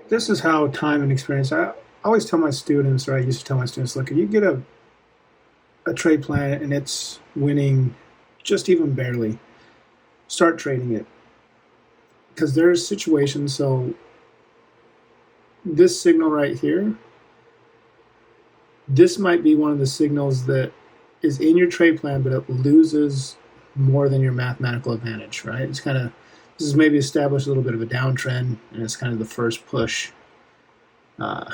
this is how time and experience. I always tell my students, or I used to tell my students, look, if you get a trade plan and it's winning just even barely, start trading it. Because there's situations, so this signal right here, this might be one of the signals that is in your trade plan, but it loses more than your mathematical advantage, right? It's kind of, this is maybe established a little bit of a downtrend, and it's kind of the first push, kind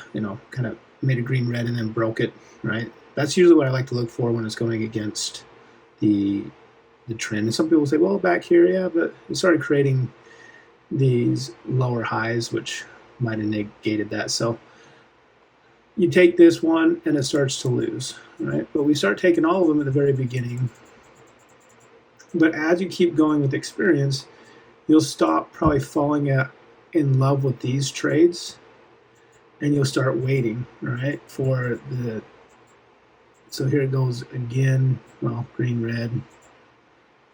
of made a green red and then broke it, right? That's usually what I like to look for when it's going against the trend. And some people say, well, back here, yeah, but it started creating these lower highs, which might have negated that. So you take this one and it starts to lose, right? But we start taking all of them at the very beginning. But as you keep going with experience, you'll stop probably falling in love with these trades, and you'll start waiting, right, for the, so here it goes again, well, green, red,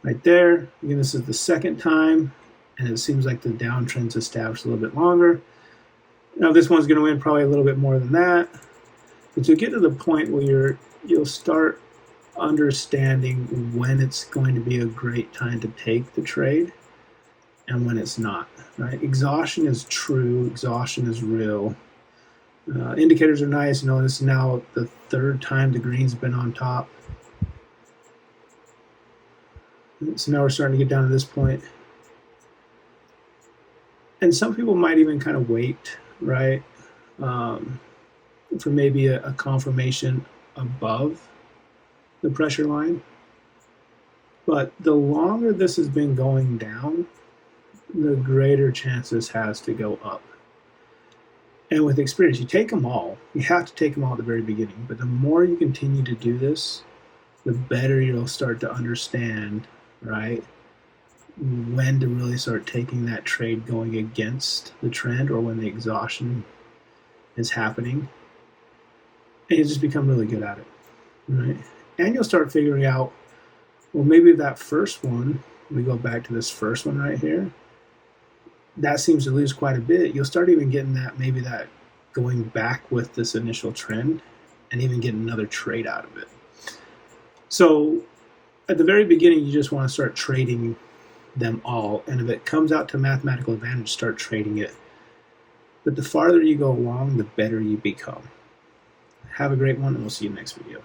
right there. Again, this is the second time, and it seems like the downtrend's established a little bit longer. Now this one's going to win probably a little bit more than that, but you'll get to the point where you'll start understanding when it's going to be a great time to take the trade and when it's not, right? Exhaustion is true, exhaustion is real. Indicators are nice. You know, this is now the third time the green's been on top. So now we're starting to get down to this point. And some people might even kind of wait, right, for maybe a confirmation above the pressure line. But the longer this has been going down, the greater chances has to go up. And with experience, you take them all. You have to take them all at the very beginning. But the more you continue to do this, the better you'll start to understand, right, when to really start taking that trade going against the trend or when the exhaustion is happening. And you just become really good at it, right? And you'll start figuring out, well, maybe that first one, we go back to this first one right here, that seems to lose quite a bit. You'll start even getting that, maybe that going back with this initial trend and even get another trade out of it. So at the very beginning, you just want to start trading them all. And if it comes out to mathematical advantage, start trading it. But the farther you go along, the better you become. Have a great one, and we'll see you next video.